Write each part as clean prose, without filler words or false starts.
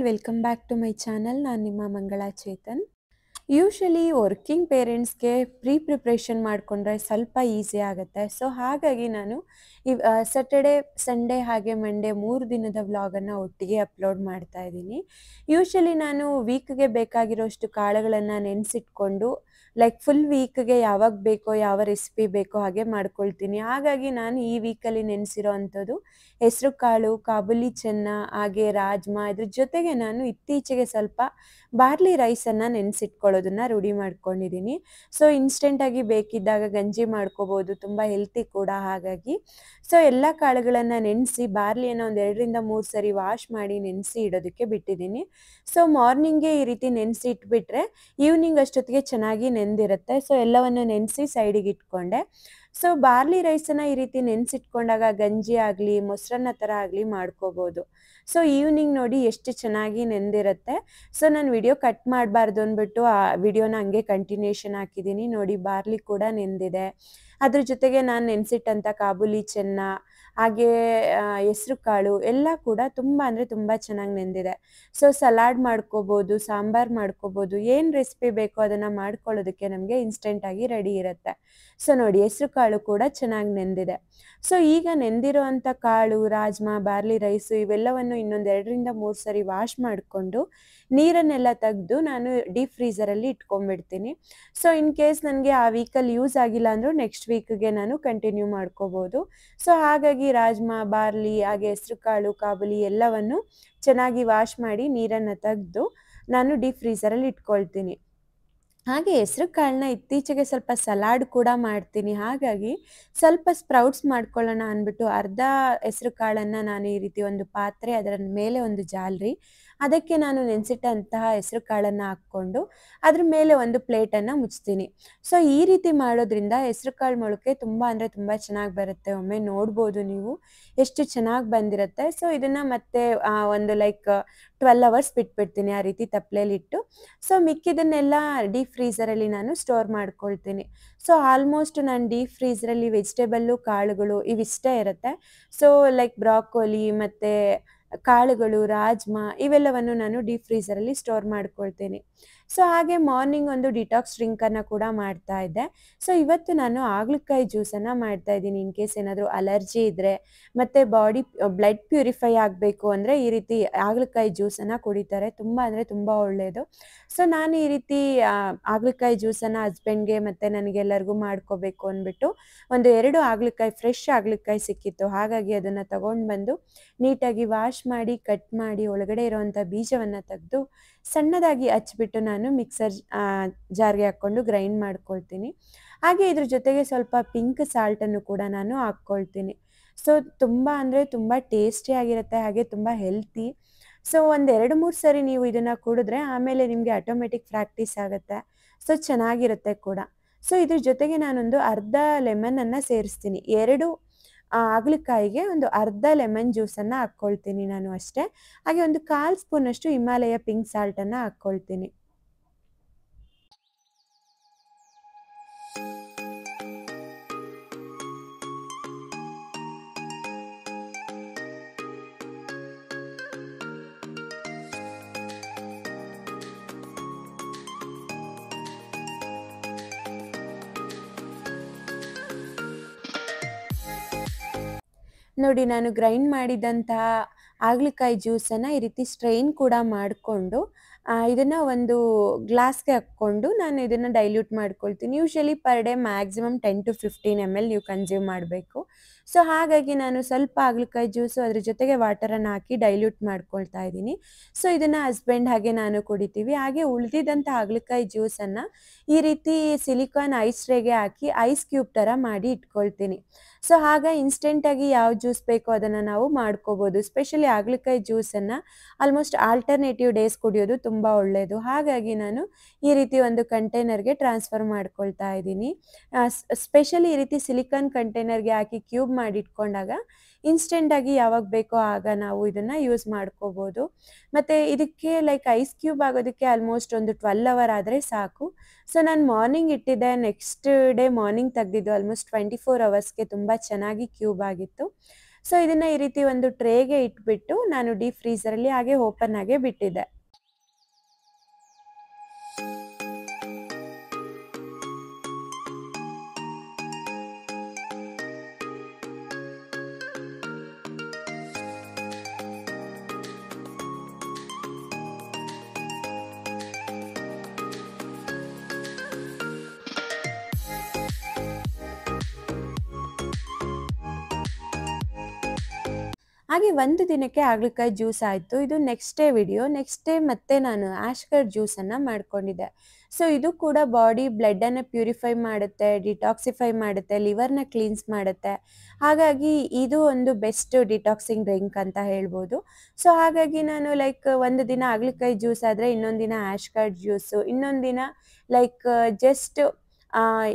Welcome back to my channel. ನಾನು ನಿಮ್ಮ Mangala Chetan. Usually working ಪೇರೆಂಟ್ಸ್ಗೆ ಪ್ರಿಪ್ರೇಷನ್ ಮಾಡಿಕೊಂಡ್ರೆ ಸ್ವಲ್ಪ ಈಸಿ ಆಗುತ್ತೆ. ಸೊ ಹಾಗಾಗಿ ನಾನು ಸ್ಯಾಟರ್ಡೆ, ಸಂಡೇ ಹಾಗೆ ಮಂಡೇ 3 ದಿನದ ವ್ಲಾಗನ್ನು ಒಟ್ಟಿಗೆ ಅಪ್ಲೋಡ್ ಮಾಡ್ತಾ ಇದ್ದೀನಿ. ಯೂಶಲಿ ನಾನು ವೀಕ್ಗೆ ಬೇಕಾಗಿರೋಷ್ಟು ಕಾಳುಗಳನ್ನು ನೆನೆಸಿಟ್ಕೊಂಡು ಲೈಕ್ ಫುಲ್ ವೀಕ್ಗೆ ಯಾವಾಗ ಬೇಕೋ ಯಾವ ರೆಸಿಪಿ ಬೇಕೋ ಹಾಗೆ ಮಾಡ್ಕೊಳ್ತೀನಿ. ಹಾಗಾಗಿ ನಾನು ಈ ವೀಕಲ್ಲಿ ನೆನೆಸಿರೋ ಅಂಥದ್ದು ಹೆಸರು ಕಾಳು, ಕಾಬುಲಿ ಚೆನ್ನ, ಹಾಗೆ ರಾಜ್ಮಾ, ಇದ್ರ ಜೊತೆಗೆ ನಾನು ಇತ್ತೀಚೆಗೆ ಸ್ವಲ್ಪ ಬಾರ್ಲಿ ರೈಸನ್ನು ನೆನೆಸಿಟ್ಕೊಳ್ಳೋದನ್ನ ರೂಢಿ ಮಾಡ್ಕೊಂಡಿದ್ದೀನಿ. ಸೊ ಇನ್ಸ್ಟೆಂಟಾಗಿ ಬೇಕಿದ್ದಾಗ ಗಂಜಿ ಮಾಡ್ಕೋಬೋದು, ತುಂಬ ಹೆಲ್ತಿ ಕೂಡ. ಹಾಗಾಗಿ ಸೊ ಎಲ್ಲ ಕಾಳುಗಳನ್ನು ನೆನೆಸಿ ಬಾರ್ಲಿಯನ್ನು ಒಂದು 2ರಿಂದ 3 ಸರಿ ವಾಶ್ ಮಾಡಿ ನೆನೆಸಿ ಇಡೋದಕ್ಕೆ ಬಿಟ್ಟಿದ್ದೀನಿ. ಸೊ ಮಾರ್ನಿಂಗೇ ಈ ರೀತಿ ನೆನೆಸಿ ಇಟ್ಬಿಟ್ರೆ ಈವ್ನಿಂಗ್ ಅಷ್ಟೊತ್ತಿಗೆ ಚೆನ್ನಾಗಿ ನೆಂದಿರುತ್ತೆ. ಸೊ ಎಲ್ಲವನ್ನು ನೆನೆಸಿ ಸೈಡಿಗೆ ಇಟ್ಕೊಂಡೆ. ಸೊ ಬಾರ್ಲಿ ರೈಸನ್ನು ಈ ರೀತಿ ನೆನೆಸಿಟ್ಕೊಂಡಾಗ ಗಂಜಿ ಆಗಲಿ ಮೊಸರನ್ನ ಥರ ಆಗಲಿ ಮಾಡ್ಕೋಬೋದು. ಸೊ ಈವ್ನಿಂಗ್ ನೋಡಿ ಎಷ್ಟು ಚೆನ್ನಾಗಿ ನೆಂದಿರುತ್ತೆ. ಸೊ ನಾನು ವಿಡಿಯೋ ಕಟ್ ಮಾಡಬಾರ್ದು ಅಂದ್ಬಿಟ್ಟು ಆ ವಿಡಿಯೋನ ಹಂಗೆ ಕಂಟಿನ್ಯೂಷನ್ ಹಾಕಿದ್ದೀನಿ. ನೋಡಿ ಬಾರ್ಲಿ ಕೂಡ ನೆಂದಿದೆ. ಅದ್ರ ಜೊತೆಗೆ ನಾನು ನೆನೆಸಿಟ್ಟಂಥ ಕಾಬುಲಿ ಚೆನ್ನ ಹಾಗೆ ಹೆಸರು ಕಾಳು ಎಲ್ಲ ಕೂಡ ತುಂಬ ಅಂದರೆ ತುಂಬ ಚೆನ್ನಾಗಿ ನೆಂದಿದೆ. ಸೊ ಸಲಾಡ್ ಮಾಡ್ಕೋಬೋದು, ಸಾಂಬಾರು ಮಾಡ್ಕೋಬೋದು, ಏನು ರೆಸಿಪಿ ಬೇಕೋ ಅದನ್ನು ಮಾಡ್ಕೊಳ್ಳೋದಕ್ಕೆ ನಮಗೆ ಇನ್ಸ್ಟೆಂಟಾಗಿ ರೆಡಿ ಇರುತ್ತೆ. ಸೊ ನೋಡಿ ಹೆಸರು ಕಾಳು ಕೂಡ ಚೆನ್ನಾಗಿ ನೆಂದಿದೆ. ಸೊ ಈಗ ನೆಂದಿರೋ ಅಂಥ ಕಾಳು, ರಾಜ್ಮಾ, ಬಾರ್ಲಿ ರೈಸು ಇವೆಲ್ಲವನ್ನು ಇನ್ನೊಂದು 2ರಿಂದ 3 ಸರಿ ವಾಶ್ ಮಾಡಿಕೊಂಡು ನೀರನ್ನೆಲ್ಲ ತೆಗೆದು ನಾನು ಡೀಪ್ ಫ್ರೀಝರಲ್ಲಿ ಇಟ್ಕೊಂಡ್ಬಿಡ್ತೀನಿ. ಸೊ ಇನ್ ಕೇಸ್ ನನಗೆ ಆ ವೀಕಲ್ಲಿ ಯೂಸ್ ಆಗಿಲ್ಲ ಅಂದರೂ ನೆಕ್ಸ್ಟ್ ವೀಕ್ಗೆ ನಾನು ಕಂಟಿನ್ಯೂ ಮಾಡ್ಕೋಬೋದು. ಸೊ ಹಾಗಾಗಿ ರಾಜ್ಮಾ, ಬಾರ್ಲಿ ಹಾಗೆ ಹೆಸರು ಕಾಳು, ಕಾಬುಲಿ ಎಲ್ಲವನ್ನು ಚೆನ್ನಾಗಿ ವಾಶ್ ಮಾಡಿ ನೀರನ್ನು ತೆಗೆದು ನಾನು ಡೀಪ್ ಫ್ರೀಝರಲ್ಲಿ ಇಟ್ಕೊಳ್ತೀನಿ. ಹಾಗೆ ಹೆಸರು ಕಾಳನ್ನ ಇತ್ತೀಚೆಗೆ ಸ್ವಲ್ಪ ಸಲಾಡ್ ಕೂಡ ಮಾಡ್ತೀನಿ. ಹಾಗಾಗಿ ಸ್ವಲ್ಪ ಸ್ಪ್ರೌಟ್ಸ್ ಮಾಡ್ಕೊಳ್ಳೋಣ ಅಂದ್ಬಿಟ್ಟು ಅರ್ಧ ಹೆಸರು ಕಾಳನ್ನು ನಾನು ಈ ರೀತಿ ಒಂದು ಪಾತ್ರೆ, ಅದರ ಮೇಲೆ ಒಂದು ಜಾಲರಿ, ಅದಕ್ಕೆ ನಾನು ನೆನೆಸಿಟ್ಟಂತಹ ಹೆಸರು ಕಾಳನ್ನು ಹಾಕ್ಕೊಂಡು ಅದ್ರ ಮೇಲೆ ಒಂದು ಪ್ಲೇಟನ್ನು ಮುಚ್ತೀನಿ. ಸೊ ಈ ರೀತಿ ಮಾಡೋದ್ರಿಂದ ಹೆಸರು ಕಾಳು ಮೊಳಕೆ ತುಂಬ ಅಂದರೆ ತುಂಬ ಚೆನ್ನಾಗಿ ಬರುತ್ತೆ. ಒಮ್ಮೆ ನೋಡ್ಬೋದು ನೀವು ಎಷ್ಟು ಚೆನ್ನಾಗಿ ಬಂದಿರುತ್ತೆ. ಸೊ ಇದನ್ನು ಮತ್ತೆ ಒಂದು ಲೈಕ್ 12 ಅವರ್ಸ್ ಬಿಟ್ಬಿಡ್ತೀನಿ ಆ ರೀತಿ ತಪ್ಪಲೆಲಿಟ್ಟು. ಸೊ ಮಿಕ್ಕಿದನ್ನೆಲ್ಲ ಡೀಪ್ ಫ್ರೀಝರಲ್ಲಿ ನಾನು ಸ್ಟೋರ್ ಮಾಡ್ಕೊಳ್ತೀನಿ. ಸೊ ಆಲ್ಮೋಸ್ಟ್ ನಾನು ಡೀಪ್ ಫ್ರೀಝರಲ್ಲಿ ವೆಜಿಟೇಬಲ್ಲು, ಕಾಳುಗಳು ಇವಿಷ್ಟೇ ಇರುತ್ತೆ. ಸೊ ಲೈಕ್ ಬ್ರಾಕೋಲಿ ಮತ್ತು ಕಾಳುಗಳು, ರಾಜ್ಮಾ ಇವೆಲ್ಲವನ್ನು ನಾನು ಡೀಪ್ ಫ್ರೀಝರಲ್ಲಿ ಸ್ಟೋರ್ ಮಾಡ್ಕೊಳ್ತೀನಿ. ಸೊ ಹಾಗೆ ಮಾರ್ನಿಂಗ್ ಒಂದು ಡಿಟಾಕ್ಸ್ ಡ್ರಿಂಕನ್ನು ಕೂಡ ಮಾಡ್ತಾ ಇದ್ದೆ. ಸೊ ಇವತ್ತು ನಾನು ಹಾಗಲಕಾಯಿ ಜ್ಯೂಸನ್ನು ಮಾಡ್ತಾ ಇದ್ದೀನಿ. ಇನ್ ಕೇಸ್ ಏನಾದರೂ ಅಲರ್ಜಿ ಇದ್ದರೆ ಮತ್ತು ಬಾಡಿ ಬ್ಲಡ್ ಪ್ಯೂರಿಫೈ ಆಗಬೇಕು ಅಂದರೆ ಈ ರೀತಿ ಹಾಗಲಕಾಯಿ ಜ್ಯೂಸನ್ನು ಕುಡಿತಾರೆ. ತುಂಬ ಅಂದರೆ ತುಂಬ ಒಳ್ಳೆಯದು. ಸೊ ನಾನು ಈ ರೀತಿ ಹಾಗಲಕಾಯಿ ಜ್ಯೂಸನ್ನು ಹಸ್ಬೆಂಡ್ಗೆ ಮತ್ತು ನನಗೆಲ್ಲರಿಗೂ ಮಾಡ್ಕೋಬೇಕು ಅಂದ್ಬಿಟ್ಟು ಒಂದು 2 ಹಾಗಲಕಾಯಿ, ಫ್ರೆಶ್ ಹಾಗಲಕಾಯಿ ಸಿಕ್ಕಿತ್ತು. ಹಾಗಾಗಿ ಅದನ್ನು ತಗೊಂಡು ಬಂದು ನೀಟಾಗಿ ವಾಶ್ ಮಾಡಿ, ಕಟ್ ಮಾಡಿ, ಒಳಗಡೆ ಇರೋವಂಥ ಬೀಜವನ್ನು ತೆಗೆದು ಸಣ್ಣದಾಗಿ ಹಚ್ಬಿಟ್ಟು ನಾನು ಮಿಕ್ಸರ್ ಜಾರ್ಗೆ ಹಾಕ್ಕೊಂಡು ಗ್ರೈಂಡ್ ಮಾಡ್ಕೊಳ್ತೀನಿ. ಹಾಗೆ ಇದ್ರ ಜೊತೆಗೆ ಸ್ವಲ್ಪ ಪಿಂಕ್ ಸಾಲ್ಟನ್ನು ಕೂಡ ನಾನು ಹಾಕ್ಕೊಳ್ತೀನಿ. ಸೊ ತುಂಬ ಅಂದರೆ ತುಂಬ ಟೇಸ್ಟಿಯಾಗಿರುತ್ತೆ, ಹಾಗೆ ತುಂಬ ಹೆಲ್ತಿ. ಸೊ ಒಂದು 2-3 ಸರಿ ನೀವು ಇದನ್ನು ಕುಡಿದ್ರೆ ಆಮೇಲೆ ನಿಮಗೆ ಆಟೋಮೆಟಿಕ್ ಪ್ರಾಕ್ಟೀಸ್ ಆಗುತ್ತೆ. ಸೊ ಚೆನ್ನಾಗಿರುತ್ತೆ ಕೂಡ. ಸೊ ಇದ್ರ ಜೊತೆಗೆ ನಾನೊಂದು ಅರ್ಧ ಲೆಮನನ್ನು ಸೇರಿಸ್ತೀನಿ. 2 ಹಾಗಲಕಾಯಿಗೆ ಒಂದು ಅರ್ಧ ಲೆಮನ್ ಜ್ಯೂಸನ್ನು ಹಾಕ್ಕೊಳ್ತೀನಿ ನಾನು ಅಷ್ಟೇ. ಹಾಗೆ ಒಂದು 1/4 ಸ್ಪೂನಷ್ಟು ಹಿಮಾಲಯ ಪಿಂಕ್ ಸಾಲ್ಟನ್ನು ಹಾಕ್ಕೊಳ್ತೀನಿ. ನೋಡಿ ನಾನು ಗ್ರೈಂಡ್ ಮಾಡಿದಂತಹ ಹಾಗಲಕಾಯಿ ಜ್ಯೂಸನ್ನು ಈ ರೀತಿ ಸ್ಟ್ರೈನ್ ಕೂಡ ಮಾಡಿಕೊಂಡು ಇದನ್ನು ಒಂದು ಗ್ಲಾಸ್ಗೆ ಹಾಕ್ಕೊಂಡು ನಾನು ಇದನ್ನು ಡೈಲ್ಯೂಟ್ ಮಾಡ್ಕೊಳ್ತೀನಿ. Usually per day maximum 10 to 15 ml ನೀವು ಕನ್ಸ್ಯೂಮ್ ಮಾಡಬೇಕು. ಸೊ ಹಾಗಾಗಿ ನಾನು ಸ್ವಲ್ಪ ಹಾಗಲಕಾಯಿ ಜ್ಯೂಸು ಅದ್ರ ಜೊತೆಗೆ ವಾಟರನ್ನು ಹಾಕಿ ಡೈಲ್ಯೂಟ್ ಮಾಡ್ಕೊಳ್ತಾ ಇದ್ದೀನಿ. ಸೊ ಇದನ್ನು ಹಸ್ಬೆಂಡ್ ಹಾಗೆ ನಾನು ಕುಡಿತೀವಿ. ಹಾಗೆ ಉಳಿದಿದ್ದಂಥ ಹಾಗಲಕಾಯಿ ಜ್ಯೂಸನ್ನು ಈ ರೀತಿ ಸಿಲಿಕಾನ್ ಐಸ್ ಟ್ರೇಗೆ ಹಾಕಿ ಐಸ್ ಕ್ಯೂಬ್ ಥರ ಮಾಡಿ ಇಟ್ಕೊಳ್ತೀನಿ. ಸೊ ಆಗ ಇನ್ಸ್ಟೆಂಟಾಗಿ ಯಾವ ಜ್ಯೂಸ್ ಬೇಕೋ ಅದನ್ನು ನಾವು ಮಾಡ್ಕೋಬೋದು. ಸ್ಪೆಷಲಿ ಹಾಗಲಕಾಯಿ ಜ್ಯೂಸನ್ನು ಆಲ್ಮೋಸ್ಟ್ ಆಲ್ಟರ್ನೇಟಿವ್ ಡೇಸ್ ಕುಡಿಯೋದು ತುಂಬ ಒಳ್ಳೆಯದು. ಹಾಗಾಗಿ ನಾನು ಈ ರೀತಿ ಒಂದು ಕಂಟೈನರ್ಗೆ ಟ್ರಾನ್ಸ್ಫರ್ ಮಾಡ್ಕೊಳ್ತಾ ಇದ್ದೀನಿ. ಸ್ಪೆಷಲಿ ಈ ರೀತಿ ಸಿಲಿಕಾನ್ ಕಂಟೈನರ್ಗೆ ಹಾಕಿ ಕ್ಯೂಬ್ ಮಾಡಿ ಇಟ್ಕೊಂಡಾಗ ಇನ್ಸ್ಟೆಂಟಾಗಿ ಯಾವಾಗ ಬೇಕೋ ಆಗ ನಾವು ಇದನ್ನು ಯೂಸ್ ಮಾಡ್ಕೋಬೋದು. ಮತ್ತು ಇದಕ್ಕೆ ಲೈಕ್ ಐಸ್ ಕ್ಯೂಬ್ ಆಗೋದಕ್ಕೆ ಆಲ್ಮೋಸ್ಟ್ ಒಂದು 12 ಅವರ್ ಆದರೆ ಸಾಕು. ಸೊ ನಾನು ಮಾರ್ನಿಂಗ್ ಇಟ್ಟಿದ್ದೆ, ನೆಕ್ಸ್ಟ್ ಡೇ ಮಾರ್ನಿಂಗ್ ತೆಗೆದಿದ್ದು ಆಲ್ಮೋಸ್ಟ್ 24 ಅವರ್ಸ್ಗೆ ತುಂಬ ಚೆನ್ನಾಗಿ ಕ್ಯೂಬ್ ಆಗಿತ್ತು. ಸೊ ಇದನ್ನ ಈ ರೀತಿ ಒಂದು ಟ್ರೇಗೆ ಇಟ್ಬಿಟ್ಟು ನಾನು ಡೀಪ್ ಫ್ರೀಸರಲ್ಲಿ ಹಾಗೆ ಓಪನ್ ಆಗೇ ಬಿಟ್ಟಿದ್ದೆ. ಹಾಗೆ ಒಂದು ದಿನಕ್ಕೆ ಹಾಗಲಕಾಯಿ ಜ್ಯೂಸ್ ಆಯಿತು. ಇದು next day video. Next day ಮತ್ತೆ ನಾನು ಆಶ್ಗರ್ ಜ್ಯೂಸನ್ನು ಮಾಡ್ಕೊಂಡಿದ್ದೆ. ಸೊ ಇದು ಕೂಡ ಬಾಡಿ ಬ್ಲಡ್ಡನ್ನು ಪ್ಯೂರಿಫೈ ಮಾಡುತ್ತೆ, ಡಿಟಾಕ್ಸಿಫೈ ಮಾಡುತ್ತೆ, ಲಿವರ್ನ ಕ್ಲೀನ್ಸ್ ಮಾಡುತ್ತೆ. ಹಾಗಾಗಿ ಇದು ಒಂದು ಬೆಸ್ಟ್ ಡಿಟಾಕ್ಸಿಂಗ್ ಡ್ರಿಂಕ್ ಅಂತ ಹೇಳ್ಬೋದು. ಸೊ ಹಾಗಾಗಿ ನಾನು ಲೈಕ್ ಒಂದು ದಿನ ಹಾಗಲಕಾಯಿ ಜ್ಯೂಸ್ ಆದರೆ ಇನ್ನೊಂದು ದಿನ ಆಶ್ಗರ್ ಜ್ಯೂಸು, ಇನ್ನೊಂದು ದಿನ ಲೈಕ್ ಜಸ್ಟ್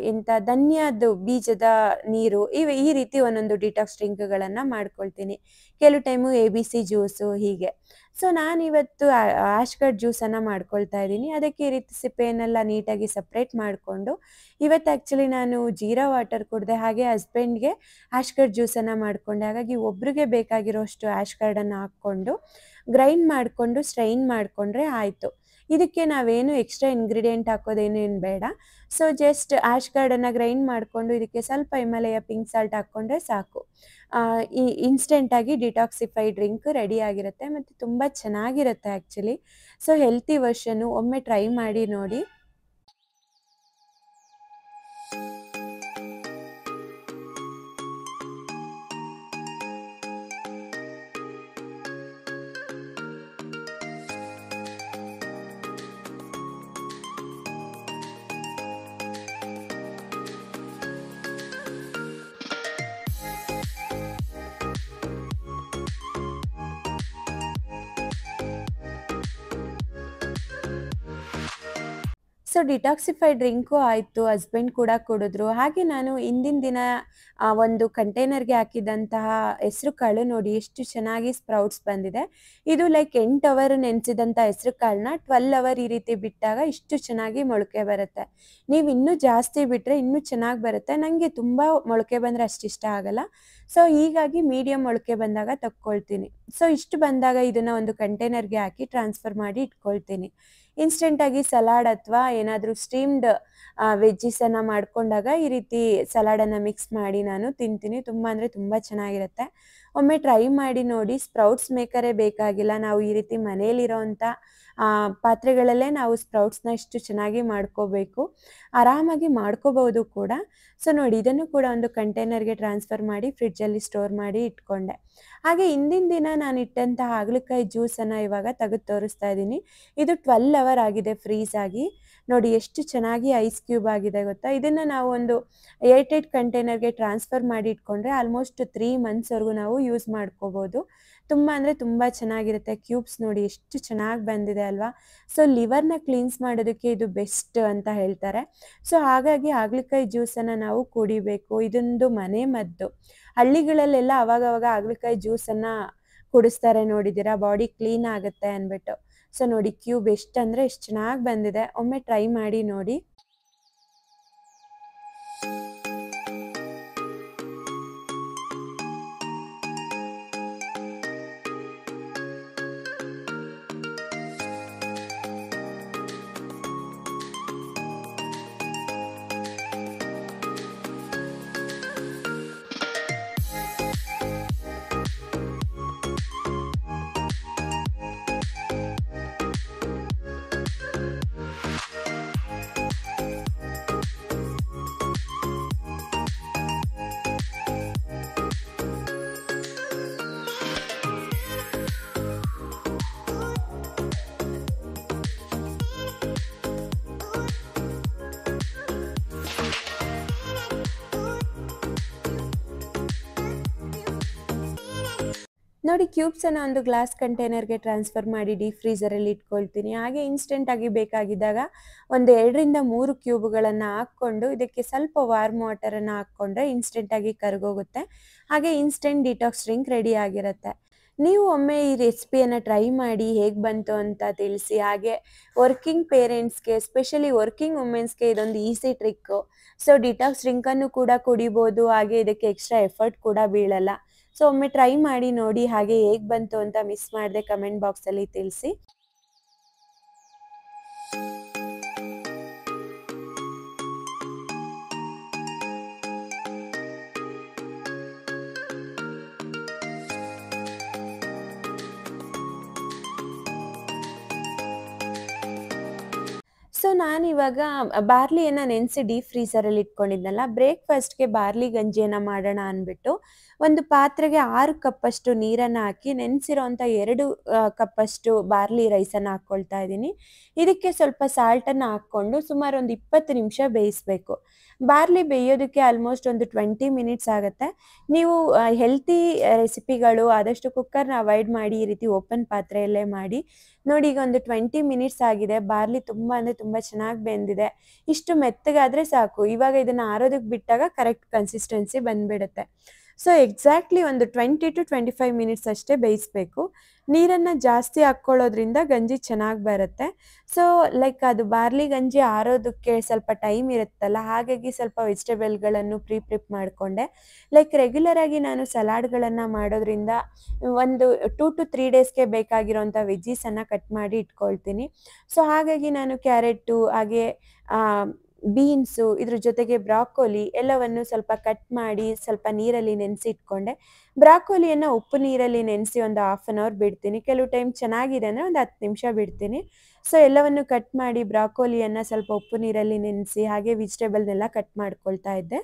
ಎಂಥ ಧನ್ಯದ ಬೀಜದ ನೀರು ಈ ರೀತಿ ಒಂದೊಂದು ಡಿಟಾಕ್ಸ್ ಡ್ರಿಂಕ್ಗಳನ್ನು ಮಾಡ್ಕೊಳ್ತೀನಿ. ಕೆಲವು ಟೈಮು ABC ಜ್ಯೂಸು ಹೀಗೆ. ಸೊ ನಾನಿವತ್ತು ಆಶ್ಗರ್ ಜ್ಯೂಸನ್ನು ಮಾಡ್ಕೊಳ್ತಾ ಇದ್ದೀನಿ. ಅದಕ್ಕೆ ಈ ರೀತಿ ಸಿಪ್ಪೆಯನ್ನೆಲ್ಲ ನೀಟಾಗಿ ಸಪ್ರೇಟ್ ಮಾಡಿಕೊಂಡು ಇವತ್ತು ಆ್ಯಕ್ಚುಲಿ ನಾನು ಜೀರಾ ವಾಟರ್ ಕುಡಿದೆ, ಹಾಗೆ ಹಸ್ಬೆಂಡ್ಗೆ ಆಶ್ಗರ್ ಜ್ಯೂಸನ್ನು ಮಾಡಿಕೊಂಡೆ. ಹಾಗಾಗಿ ಒಬ್ರಿಗೆ ಬೇಕಾಗಿರೋಷ್ಟು ಆಶ್ಗರ್ಡನ್ನು ಹಾಕ್ಕೊಂಡು ಗ್ರೈಂಡ್ ಮಾಡಿಕೊಂಡು ಸ್ಟ್ರೈನ್ ಮಾಡಿಕೊಂಡ್ರೆ ಆಯಿತು. ಇದಕ್ಕೆ ನಾವೇನು ಎಕ್ಸ್ಟ್ರಾ ಇಂಗ್ರೀಡಿಯೆಂಟ್ ಹಾಕೋದೇನೇನು ಬೇಡ. ಸೊ ಜಸ್ಟ್ ಆಶ್ಗರ್ಡನ್ನು ಗ್ರೈಂಡ್ ಮಾಡಿಕೊಂಡು ಇದಕ್ಕೆ ಸ್ವಲ್ಪ ಹಿಮಾಲಯ ಪಿಂಕ್ ಸಾಲ್ಟ್ ಹಾಕ್ಕೊಂಡ್ರೆ ಸಾಕು. ಈ ಇನ್ಸ್ಟೆಂಟಾಗಿ ಡಿಟಾಕ್ಸಿಫೈ ಡ್ರಿಂಕ್ ರೆಡಿ ಆಗಿರುತ್ತೆ ಮತ್ತು ತುಂಬ ಚೆನ್ನಾಗಿರುತ್ತೆ ಆ್ಯಕ್ಚುಲಿ. ಸೊ ಹೆಲ್ತಿ ವರ್ಷನ್ನು ಒಮ್ಮೆ ಟ್ರೈ ಮಾಡಿ ನೋಡಿ. ಸೊ ಡಿಟಾಕ್ಸಿಫೈ ಡ್ರಿಂಕು ಆಯಿತು, ಹಸ್ಬೆಂಡ್ ಕೂಡ ಕುಡಿದ್ರು. ಹಾಗೆ ನಾನು ಹಿಂದಿನ ದಿನ ಒಂದು ಕಂಟೈನರ್ಗೆ ಹಾಕಿದಂತಹ ಹೆಸರು ಕಾಳು ನೋಡಿ ಎಷ್ಟು ಚೆನ್ನಾಗಿ ಸ್ಪ್ರೌಟ್ಸ್ ಬಂದಿದೆ. ಇದು ಲೈಕ್ 8 ಅವರ್ ನೆನೆಸಿದಂಥ ಹೆಸರು ಕಾಳನ್ನ 12 ಅವರ್ ಈ ರೀತಿ ಬಿಟ್ಟಾಗ ಇಷ್ಟು ಚೆನ್ನಾಗಿ ಮೊಳಕೆ ಬರುತ್ತೆ. ನೀವು ಇನ್ನೂ ಜಾಸ್ತಿ ಬಿಟ್ಟರೆ ಇನ್ನೂ ಚೆನ್ನಾಗಿ ಬರುತ್ತೆ. ನನಗೆ ತುಂಬ ಮೊಳಕೆ ಬಂದರೆ ಅಷ್ಟು ಇಷ್ಟ ಆಗಲ್ಲ. ಸೊ ಹೀಗಾಗಿ ಮೀಡಿಯಮ್ ಮೊಳಕೆ ಬಂದಾಗ ತಕ್ಕೊಳ್ತೀನಿ. ಸೊ ಇಷ್ಟು ಬಂದಾಗ ಇದನ್ನು ಒಂದು ಕಂಟೈನರ್ಗೆ ಹಾಕಿ ಟ್ರಾನ್ಸ್ಫರ್ ಮಾಡಿ ಇಟ್ಕೊಳ್ತೀನಿ. ಇನ್ಸ್ಟೆಂಟಾಗಿ ಸಲಾಡ್ ಅಥವಾ ಏನಾದರೂ ಸ್ಟೀಮ್ಡ್ ವೆಜ್ಜೀಸನ್ನು ಮಾಡಿಕೊಂಡಾಗ ಈ ರೀತಿ ಸಲಾಡನ್ನು ಮಿಕ್ಸ್ ಮಾಡಿ ನಾನು ತಿಂತೀನಿ. ತುಂಬ ಅಂದರೆ ತುಂಬ ಚೆನ್ನಾಗಿರುತ್ತೆ. ಒಮ್ಮೆ ಟ್ರೈ ಮಾಡಿ ನೋಡಿ. ಸ್ಪ್ರೌಟ್ಸ್ ಮೇಕರೇ ಬೇಕಾಗಿಲ್ಲ, ನಾವು ಈ ರೀತಿ ಮನೇಲಿರೋವಂಥ ಪಾತ್ರೆಗಳಲ್ಲೇ ನಾವು ಸ್ಪ್ರೌಟ್ಸ್ನ ಇಷ್ಟು ಚೆನ್ನಾಗಿ ಮಾಡ್ಕೋಬೇಕು, ಆರಾಮಾಗಿ ಮಾಡ್ಕೋಬಹುದು ಕೂಡ. ಸೊ ನೋಡಿ ಇದನ್ನು ಕೂಡ ಒಂದು ಕಂಟೈನರ್ಗೆ ಟ್ರಾನ್ಸ್ಫರ್ ಮಾಡಿ ಫ್ರಿಡ್ಜಲ್ಲಿ ಸ್ಟೋರ್ ಮಾಡಿ ಇಟ್ಕೊಂಡೆ. ಹಾಗೆ ಹಿಂದಿನ ದಿನ ನಾನು ಇಟ್ಟಂತಹ ಹಾಗಲಕಾಯಿ ಜ್ಯೂಸನ್ನು ಇವಾಗ ತೆಗೆದು ತೋರಿಸ್ತಾ ಇದ್ದೀನಿ. ಇದು 12 ಅವರ್ ಆಗಿದೆ ಫ್ರೀಸ್ ಆಗಿ. ನೋಡಿ ಎಷ್ಟು ಚೆನ್ನಾಗಿ ಐಸ್ ಕ್ಯೂಬ್ ಆಗಿದೆ ಗೊತ್ತಾ. ಇದನ್ನು ನಾವು ಒಂದು ಏರ್ಟೈಟ್ ಕಂಟೈನರ್ಗೆ ಟ್ರಾನ್ಸ್ಫರ್ ಮಾಡಿ ಇಟ್ಕೊಂಡ್ರೆ ಆಲ್ಮೋಸ್ಟ್ 3 ಮಂತ್ಸ್ವರೆಗೂ ನಾವು ಯೂಸ್ ಮಾಡ್ಕೋಬೋದು. ತುಂಬ ಅಂದರೆ ತುಂಬ ಚೆನ್ನಾಗಿರುತ್ತೆ. ಕ್ಯೂಬ್ಸ್ ನೋಡಿ ಎಷ್ಟು ಚೆನ್ನಾಗಿ ಬಂದಿದೆ ಅಲ್ವಾ. ಸೊ ಲಿವರ್ನ ಕ್ಲೀನ್ಸ್ ಮಾಡೋದಕ್ಕೆ ಇದು ಬೆಸ್ಟ್ ಅಂತ ಹೇಳ್ತಾರೆ. ಸೊ ಹಾಗಾಗಿ ಹಾಗಲಕಾಯಿ ಜ್ಯೂಸನ್ನು ನಾವು ಕುಡಿಬೇಕು. ಇದೊಂದು ಮನೆ ಮದ್ದು. ಹಳ್ಳಿಗಳಲ್ಲೆಲ್ಲ ಅವಾಗವಾಗ ಹಾಗಲಕಾಯಿ ಜ್ಯೂಸನ್ನು ಕುಡಿಸ್ತಾರೆ ನೋಡಿದ್ದೀರಾ, ಬಾಡಿ ಕ್ಲೀನ್ ಆಗುತ್ತೆ ಅಂದ್ಬಿಟ್ಟು. ಸೊ ನೋಡಿ ಕ್ಯೂಬ್ ಎಷ್ಟು ಅಂದರೆ ಎಷ್ಟು ಚೆನ್ನಾಗಿ ಬಂದಿದೆ. ಒಮ್ಮೆ ಟ್ರೈ ಮಾಡಿ ನೋಡಿ. ನೋಡಿ ಕ್ಯೂಬ್ಸನ್ನು ಒಂದು ಗ್ಲಾಸ್ ಕಂಟೈನರ್ಗೆ ಟ್ರಾನ್ಸ್ಫರ್ ಮಾಡಿ ಡೀಪ್ ಫ್ರೀಸರಲ್ಲಿ ಇಟ್ಕೊಳ್ತೀನಿ. ಹಾಗೆ ಇನ್ಸ್ಟೆಂಟಾಗಿ ಬೇಕಾಗಿದ್ದಾಗ ಒಂದು 2 ರಿಂದ 3 ಕ್ಯೂಬ್ಗಳನ್ನು ಹಾಕ್ಕೊಂಡು ಇದಕ್ಕೆ ಸ್ವಲ್ಪ ವಾರ್ಮ್ ವಾಟರನ್ನು ಹಾಕ್ಕೊಂಡ್ರೆ ಇನ್ಸ್ಟೆಂಟಾಗಿ ಕರಗೋಗುತ್ತೆ. ಹಾಗೆ ಇನ್ಸ್ಟೆಂಟ್ ಡಿಟಾಕ್ಸ್ ಡ್ರಿಂಕ್ ರೆಡಿ ಆಗಿರುತ್ತೆ. ನೀವು ಒಮ್ಮೆ ಈ ರೆಸಿಪಿಯನ್ನು ಟ್ರೈ ಮಾಡಿ ಹೇಗೆ ಬಂತು ಅಂತ ತಿಳಿಸಿ. ಹಾಗೆ ವರ್ಕಿಂಗ್ ಪೇರೆಂಟ್ಸ್‌ಗೆ ಎಸ್ಪೆಷಲಿ ವರ್ಕಿಂಗ್ ವುಮೆನ್ಸ್‌ಗೆ ಇದೊಂದು ಈಸಿ ಟ್ರಿಕ್ಕು. ಸೊ ಡಿಟಾಕ್ಸ್ ಡ್ರಿಂಕನ್ನು ಕೂಡ ಕುಡಿಬೋದು, ಹಾಗೆ ಇದಕ್ಕೆ ಎಕ್ಸ್ಟ್ರಾ ಎಫರ್ಟ್ ಕೂಡ ಬೀಳಲ್ಲ. ಸೊ ಒಮ್ಮೆ ಟ್ರೈ ಮಾಡಿ ನೋಡಿ, ಹಾಗೆ ಹೇಗೆ ಬಂತು ಅಂತ ಮಿಸ್ ಮಾಡದೆ ಕಮೆಂಟ್ ಬಾಕ್ಸಲ್ಲಿ ತಿಳಿಸಿ. ಸೊ ನಾನಿವಾಗ ಬಾರ್ಲಿಯನ್ನು ನೆನೆಸಿ ಡೀಪ್ ಫ್ರೀಸರಲ್ಲಿ ಇಟ್ಕೊಂಡಿದ್ನಲ್ಲ, ಬ್ರೇಕ್‌ಫಾಸ್ಟ್‌ಗೆ ಬಾರ್ಲಿ ಗಂಜಿಯನ್ನು ಮಾಡೋಣ ಅಂದ್ಬಿಟ್ಟು ಒಂದು ಪಾತ್ರೆಗೆ 6 ಕಪ್ಪಷ್ಟು ನೀರನ್ನು ಹಾಕಿ ನೆನೆಸಿರೋಂಥ 2 ಕಪ್ಪಷ್ಟು ಬಾರ್ಲಿ ರೈಸನ್ನು ಹಾಕ್ಕೊಳ್ತಾ ಇದ್ದೀನಿ. ಇದಕ್ಕೆ ಸ್ವಲ್ಪ ಸಾಲ್ಟನ್ನು ಹಾಕ್ಕೊಂಡು ಸುಮಾರು ಒಂದು 20 ನಿಮಿಷ ಬೇಯಿಸಬೇಕು. ಬಾರ್ಲಿ ಬೇಯೋದಕ್ಕೆ ಆಲ್ಮೋಸ್ಟ್ ಒಂದು 20 ಮಿನಿಟ್ಸ್ ಆಗುತ್ತೆ. ನೀವು ಹೆಲ್ತಿ ರೆಸಿಪಿಗಳು ಆದಷ್ಟು ಕುಕ್ಕರ್‌ನ ಅವಾಯ್ಡ್ ಮಾಡಿ, ಈ ರೀತಿ ಓಪನ್ ಪಾತ್ರೆಯಲ್ಲೇ ಮಾಡಿ. ನೋಡಿ ಈಗ ಒಂದು 20 ಮಿನಿಟ್ಸ್ ಆಗಿದೆ. ಬಾರ್ಲಿ ತುಂಬ ಅಂದರೆ ತುಂಬ ಚೆನ್ನಾಗಿ ಬೆಂದಿದೆ. ಇಷ್ಟು ಮೆತ್ತಗಾದರೆ ಸಾಕು. ಇವಾಗ ಇದನ್ನು ಆರೋದಕ್ಕೆ ಬಿಟ್ಟಾಗ ಕರೆಕ್ಟ್ ಕನ್ಸಿಸ್ಟೆನ್ಸಿ ಬಂದ್ಬಿಡುತ್ತೆ. ಸೊ ಎಕ್ಸಾಕ್ಟ್ಲಿ ಒಂದು 20 ಟು 25 ಮಿನಿಟ್ಸ್ ಅಷ್ಟೇ ಬೇಯಿಸಬೇಕು. ನೀರನ್ನು ಜಾಸ್ತಿ ಹಾಕ್ಕೊಳ್ಳೋದ್ರಿಂದ ಗಂಜಿ ಚೆನ್ನಾಗಿ ಬರುತ್ತೆ. ಸೊ ಲೈಕ್ ಅದು ಬಾರ್ಲಿ ಗಂಜಿ ಆರೋದಕ್ಕೆ ಸ್ವಲ್ಪ ಟೈಮ್ ಇರುತ್ತಲ್ಲ, ಹಾಗಾಗಿ ಸ್ವಲ್ಪ ವೆಜಿಟೇಬಲ್ಗಳನ್ನು ಪ್ರಿಪ್ ಮಾಡಿಕೊಂಡೆ. ಲೈಕ್ ರೆಗ್ಯುಲರಾಗಿ ನಾನು ಸಲಾಡ್ಗಳನ್ನು ಮಾಡೋದ್ರಿಂದ ಒಂದು 2 ಟು 3 ಡೇಸ್ಗೆ ಬೇಕಾಗಿರೋಂಥ ವೆಜ್ಜೀಸನ್ನು ಕಟ್ ಮಾಡಿ ಇಟ್ಕೊಳ್ತೀನಿ. ಸೊ ಹಾಗಾಗಿ ನಾನು ಕ್ಯಾರೆಟು, ಹಾಗೆ ಬೀನ್ಸು, ಇದ್ರ ಜೊತೆಗೆ ಬ್ರಾಕೋಲಿ ಎಲ್ಲವನ್ನು ಸ್ವಲ್ಪ ಕಟ್ ಮಾಡಿ ಸ್ವಲ್ಪ ನೀರಲ್ಲಿ ನೆನೆಸಿ ಇಟ್ಕೊಂಡೆ. ಬ್ರಾಕೋಲಿಯನ್ನು ಉಪ್ಪು ನೀರಲ್ಲಿ ನೆನೆಸಿ ಒಂದು ಹಾಫ್ ಆನ್ ಅವರ್ ಬಿಡ್ತೀನಿ. ಕೆಲವು ಟೈಮ್ ಚೆನ್ನಾಗಿದೆ ಅಂದರೆ ಒಂದು 10 ನಿಮಿಷ ಬಿಡ್ತೀನಿ. ಸೊ ಎಲ್ಲವನ್ನು ಕಟ್ ಮಾಡಿ ಬ್ರಾಕೋಲಿಯನ್ನು ಸ್ವಲ್ಪ ಉಪ್ಪು ನೀರಲ್ಲಿ ನೆನೆಸಿ, ಹಾಗೆ ವೆಜಿಟೇಬಲ್ನೆಲ್ಲ ಕಟ್ ಮಾಡ್ಕೊಳ್ತಾ ಇದ್ದೆ.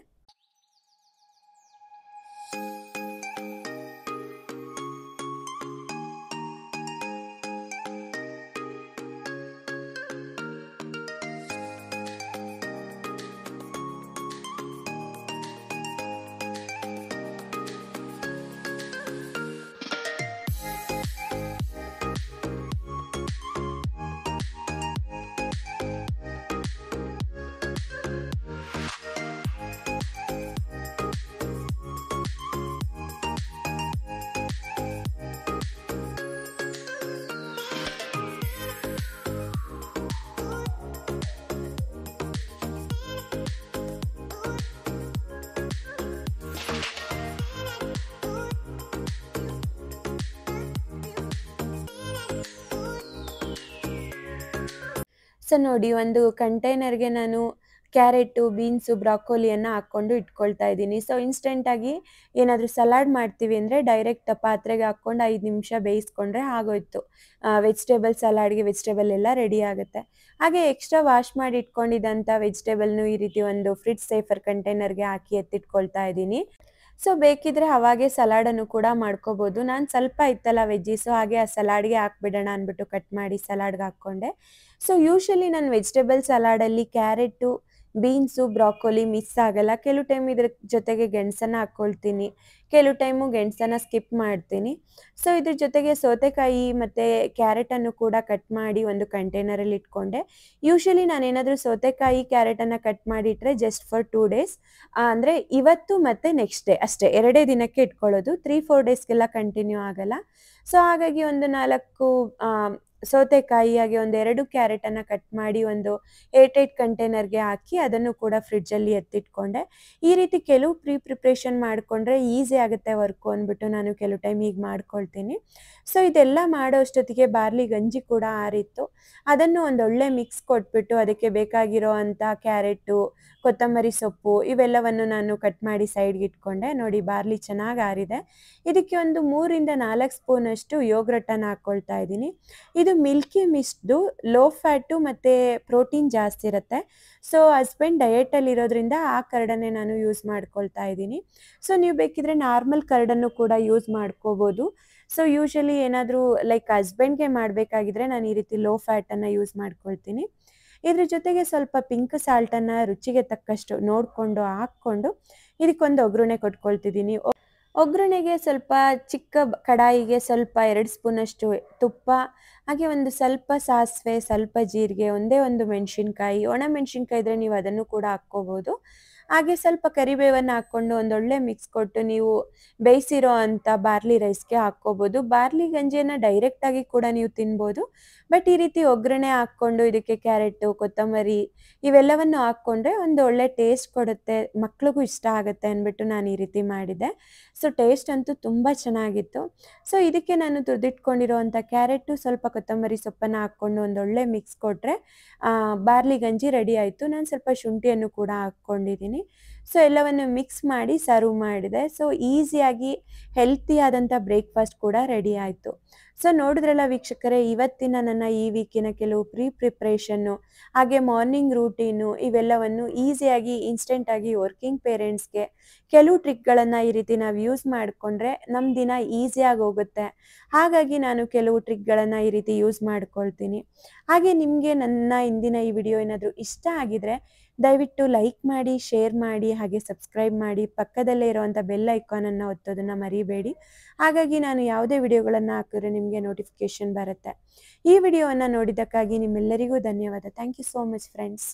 ಸೊ ನೋಡಿ, ಒಂದು ಕಂಟೈನರ್ಗೆ ನಾನು ಕ್ಯಾರೆಟು, ಬೀನ್ಸು, ಬ್ರಾಕೋಲಿಯನ್ನು ಹಾಕ್ಕೊಂಡು ಇಟ್ಕೊಳ್ತಾ ಇದ್ದೀನಿ. ಸೊ ಇನ್ಸ್ಟೆಂಟಾಗಿ ಏನಾದರೂ ಸಲಾಡ್ ಮಾಡ್ತೀವಿ ಅಂದರೆ ಡೈರೆಕ್ಟ್ ಪಾತ್ರೆಗೆ ಹಾಕ್ಕೊಂಡು 5 ನಿಮಿಷ ಬೇಯಿಸ್ಕೊಂಡ್ರೆ ಆಗೋಯ್ತು. ವೆಜಿಟೇಬಲ್ ಸಲಾಡ್ಗೆ ವೆಜಿಟೇಬಲ್ ಎಲ್ಲ ರೆಡಿ ಆಗುತ್ತೆ. ಹಾಗೆ ಎಕ್ಸ್ಟ್ರಾ ವಾಶ್ ಮಾಡಿ ಇಟ್ಕೊಂಡಿದ್ದಂಥ ವೆಜಿಟೇಬಲ್ನು ಈ ರೀತಿ ಒಂದು ಫ್ರಿಡ್ಜ್ ಸೇಫರ್ ಕಂಟೈನರ್ಗೆ ಹಾಕಿ ಎತ್ತಿಟ್ಕೊಳ್ತಾ ಇದ್ದೀನಿ. ಸೊ ಬೇಕಿದ್ರೆ ಅವಾಗೆ ಸಲಾಡನ್ನು ಕೂಡ ಮಾಡ್ಕೋಬೋದು. ನಾನು ಸ್ವಲ್ಪ ಇತ್ತಲ್ಲ ವೆಜ್ಜೀಸು, ಹಾಗೆ ಆ ಸಲಾಡ್ಗೆ ಹಾಕ್ಬಿಡೋಣ ಅಂದ್ಬಿಟ್ಟು ಕಟ್ ಮಾಡಿ ಸಲಾಡ್ಗೆ ಹಾಕ್ಕೊಂಡೆ. ಸೊ ಯೂಶಲಿ ನಾನು ವೆಜಿಟೇಬಲ್ ಸಲಾಡಲ್ಲಿ ಕ್ಯಾರೆಟು, ಬೀನ್ಸು, ಬ್ರಾಕೋಲಿ ಮಿಸ್ ಆಗಲ್ಲ. ಕೆಲವು ಟೈಮ್ ಇದ್ರ ಜೊತೆಗೆ ಗೆಣಸನ್ನು ಹಾಕ್ಕೊಳ್ತೀನಿ, ಕೆಲವು ಟೈಮು ಗೆಣಸನ್ನು ಸ್ಕಿಪ್ ಮಾಡ್ತೀನಿ. ಸೊ ಇದ್ರ ಜೊತೆಗೆ ಸೌತೆಕಾಯಿ ಮತ್ತು ಕ್ಯಾರೆಟನ್ನು ಕೂಡ ಕಟ್ ಮಾಡಿ ಒಂದು ಕಂಟೈನರಲ್ಲಿ ಇಟ್ಕೊಂಡೆ. ಯೂಶಲಿ ನಾನೇನಾದರೂ ಸೌತೆಕಾಯಿ, ಕ್ಯಾರೆಟನ್ನು ಕಟ್ ಮಾಡಿಟ್ರೆ ಜಸ್ಟ್ ಫಾರ್ 2 ಡೇಸ್, ಅಂದರೆ ಇವತ್ತು ಮತ್ತು ನೆಕ್ಸ್ಟ್ ಡೇ ಅಷ್ಟೇ, 2 ದಿನಕ್ಕೆ ಇಟ್ಕೊಳ್ಳೋದು. 3-4 ಡೇಸ್ಗೆಲ್ಲ ಕಂಟಿನ್ಯೂ ಆಗಲ್ಲ. ಸೊ ಹಾಗಾಗಿ ಒಂದು 4 ಸೌತೆಕಾಯಿ, ಹಾಗೆ ಒಂದು 2 ಕ್ಯಾರೆಟನ್ನು ಕಟ್ ಮಾಡಿ ಒಂದು ಏರ್ಟೈಟ್ ಕಂಟೈನರ್ಗೆ ಹಾಕಿ ಅದನ್ನು ಕೂಡ ಫ್ರಿಡ್ಜಲ್ಲಿ ಎತ್ತಿಟ್ಕೊಂಡೆ. ಈ ರೀತಿ ಕೆಲವು ಪ್ರಿಪ್ರೇಷನ್ ಮಾಡಿಕೊಂಡ್ರೆ ಈಸಿ ಆಗುತ್ತೆ ವರ್ಕು ಅಂದ್ಬಿಟ್ಟು ನಾನು ಕೆಲವು ಟೈಮ್ ಹೀಗೆ ಮಾಡ್ಕೊಳ್ತೀನಿ. ಸೊ ಇದೆಲ್ಲ ಮಾಡೋ ಅಷ್ಟೊತ್ತಿಗೆ ಬಾರ್ಲಿ ಗಂಜಿ ಕೂಡ ಆರಿತ್ತು. ಅದನ್ನು ಒಂದೊಳ್ಳೆ ಮಿಕ್ಸ್ ಕೊಟ್ಬಿಟ್ಟು ಅದಕ್ಕೆ ಬೇಕಾಗಿರೋ ಅಂಥ ಕ್ಯಾರೆಟು, ಕೊತ್ತಂಬರಿ ಸೊಪ್ಪು ಇವೆಲ್ಲವನ್ನು ನಾನು ಕಟ್ ಮಾಡಿ ಸೈಡ್ಗೆ ಇಟ್ಕೊಂಡೆ. ನೋಡಿ ಬಾರ್ಲಿ ಚೆನ್ನಾಗಿ ಆರಿದೆ. ಇದಕ್ಕೆ ಒಂದು 3-4 ಸ್ಪೂನಷ್ಟು ಯೋಗರ್ಟನ್ನು ಹಾಕ್ಕೊಳ್ತಾ ಇದ್ದೀನಿ. ಇದು ಮಿಲ್ಕಿ ಮಿಸ್ಟ್ದು, ಲೋ ಫ್ಯಾಟು ಮತ್ತು ಪ್ರೋಟೀನ್ ಜಾಸ್ತಿ ಇರುತ್ತೆ. ಸೊ ಹಸ್ಬೆಂಡ್ ಡಯೆಟಲ್ಲಿ ಇರೋದ್ರಿಂದ ಆ ಕರ್ಡನ್ನೇ ನಾನು ಯೂಸ್ ಮಾಡ್ಕೊಳ್ತಾ ಇದ್ದೀನಿ. ಸೊ ನೀವು ಬೇಕಿದ್ರೆ ನಾರ್ಮಲ್ ಕರ್ಡನ್ನು ಕೂಡ ಯೂಸ್ ಮಾಡ್ಕೋಬೋದು. ಸೊ ಯೂಶಲಿ ಏನಾದರೂ ಲೈಕ್ ಹಸ್ಬೆಂಡ್ಗೆ ಮಾಡಬೇಕಾಗಿದ್ರೆ ನಾನು ಈ ರೀತಿ ಲೋ ಫ್ಯಾಟನ್ನು ಯೂಸ್ ಮಾಡ್ಕೊಳ್ತೀನಿ. ಇದ್ರ ಜೊತೆಗೆ ಸ್ವಲ್ಪ ಪಿಂಕ್ ಸಾಲ್ಟನ್ನು ರುಚಿಗೆ ತಕ್ಕಷ್ಟು ನೋಡಿಕೊಂಡು ಹಾಕ್ಕೊಂಡು ಇದಕ್ಕೊಂದು ಒಗ್ಗರಣೆ ಕೊಟ್ಕೊಳ್ತಿದ್ದೀನಿ. ಒಗ್ಗರಣೆಗೆ ಸ್ವಲ್ಪ ಚಿಕ್ಕ ಕಡಾಯಿಗೆ ಸ್ವಲ್ಪ 2 ಸ್ಪೂನಷ್ಟು ತುಪ್ಪ, ಹಾಗೆ ಒಂದು ಸ್ವಲ್ಪ ಸಾಸಿವೆ, ಸ್ವಲ್ಪ ಜೀರಿಗೆ, ಒಂದೇ ಒಂದು ಮೆಣಸಿನ್ಕಾಯಿ, ಒಣ ಮೆಣಸಿನ್ಕಾಯಿ ಇದ್ದರೆ ನೀವು ಅದನ್ನು ಕೂಡ ಹಾಕ್ಕೋಬೋದು. ಹಾಗೆ ಸ್ವಲ್ಪ ಕರಿಬೇವನ್ನು ಹಾಕ್ಕೊಂಡು ಒಂದೊಳ್ಳೆ ಮಿಕ್ಸ್ ಕೊಟ್ಟು ನೀವು ಬೇಯಿಸಿರೋ ಅಂಥ ಬಾರ್ಲಿ ರೈಸ್ಗೆ ಹಾಕ್ಕೋಬೋದು. ಬಾರ್ಲಿ ಗಂಜಿಯನ್ನು ಡೈರೆಕ್ಟಾಗಿ ಕೂಡ ನೀವು ತಿನ್ಬೋದು. ಬಟ್ ಈ ರೀತಿ ಒಗ್ಗರಣೆ ಹಾಕ್ಕೊಂಡು ಇದಕ್ಕೆ ಕ್ಯಾರೆಟು, ಕೊತ್ತಂಬರಿ ಇವೆಲ್ಲವನ್ನು ಹಾಕ್ಕೊಂಡ್ರೆ ಒಂದು ಒಳ್ಳೆ ಟೇಸ್ಟ್ ಕೊಡುತ್ತೆ, ಮಕ್ಳಿಗೂ ಇಷ್ಟ ಆಗುತ್ತೆ ಅಂದ್ಬಿಟ್ಟು ನಾನು ಈ ರೀತಿ ಮಾಡಿದ್ದೆ. ಸೊ ಟೇಸ್ಟ್ ಅಂತೂ ತುಂಬ ಚೆನ್ನಾಗಿತ್ತು. ಸೊ ಇದಕ್ಕೆ ನಾನು ತುರಿದಿಟ್ಕೊಂಡಿರೋವಂಥ ಕ್ಯಾರೆಟು, ಸ್ವಲ್ಪ ಕೊತ್ತಂಬರಿ ಸೊಪ್ಪನ್ನು ಹಾಕ್ಕೊಂಡು ಒಂದೊಳ್ಳೆ ಮಿಕ್ಸ್ ಕೊಟ್ಟರೆ ಬಾರ್ಲಿ ಗಂಜಿ ರೆಡಿ ಆಯಿತು. ನಾನು ಸ್ವಲ್ಪ ಶುಂಠಿಯನ್ನು ಕೂಡ ಹಾಕ್ಕೊಂಡಿದ್ದೀನಿ. ಸೊ ಎಲ್ಲವನ್ನು ಮಿಕ್ಸ್ ಮಾಡಿ ಸರ್ವ್ ಮಾಡಿದೆ. ಸೊ ಈಸಿಯಾಗಿ ಹೆಲ್ತಿ ಆದಂಥ ಬ್ರೇಕ್ಫಾಸ್ಟ್ ಕೂಡ ರೆಡಿ ಆಯಿತು. ಸೊ ನೋಡಿದ್ರಲ್ಲ ವೀಕ್ಷಕರೇ, ಇವತ್ತಿನ ನನ್ನ ಈ ವೀಕಿನ ಕೆಲವು ಪ್ರಿಪ್ರೇಷನ್ನು ಹಾಗೆ ಮಾರ್ನಿಂಗ್ ರೂಟೀನು ಇವೆಲ್ಲವನ್ನು ಈಸಿಯಾಗಿ ಇನ್ಸ್ಟೆಂಟಾಗಿ ವರ್ಕಿಂಗ್ ಪೇರೆಂಟ್ಸ್ಗೆ ಕೆಲವು ಟ್ರಿಕ್ಗಳನ್ನು ಈ ರೀತಿ ನಾವು ಯೂಸ್ ಮಾಡಿಕೊಂಡ್ರೆ ನಮ್ಮ ದಿನ ಈಸಿಯಾಗಿ ಹೋಗುತ್ತೆ. ಹಾಗಾಗಿ ನಾನು ಕೆಲವು ಟ್ರಿಕ್ಗಳನ್ನು ಈ ರೀತಿ ಯೂಸ್ ಮಾಡ್ಕೊಳ್ತೀನಿ. ಹಾಗೆ ನಿಮಗೆ ನನ್ನ ಇಂದಿನ ಈ ವಿಡಿಯೋ ಏನಾದರೂ ಇಷ್ಟ ಆಗಿದರೆ ದಯವಿಟ್ಟು ಲೈಕ್ ಮಾಡಿ, ಶೇರ್ ಮಾಡಿ, ಹಾಗೆ ಸಬ್ಸ್ಕ್ರೈಬ್ ಮಾಡಿ. ಪಕ್ಕದಲ್ಲೇ ಇರುವಂಥ ಬೆಲ್ ಐಕಾನನ್ನು ಒತ್ತೋದನ್ನು ಮರಿಬೇಡಿ. ಹಾಗಾಗಿ ನಾನು ಯಾವುದೇ ವಿಡಿಯೋಗಳನ್ನು ಹಾಕಿದ್ರೆ ನಿಮಗೆ ನೋಟಿಫಿಕೇಶನ್ ಬರುತ್ತೆ. ಈ ವಿಡಿಯೋವನ್ನು ನೋಡಿದ್ದಕ್ಕಾಗಿ ನಿಮ್ಮೆಲ್ಲರಿಗೂ ಧನ್ಯವಾದ. Thank you so much friends.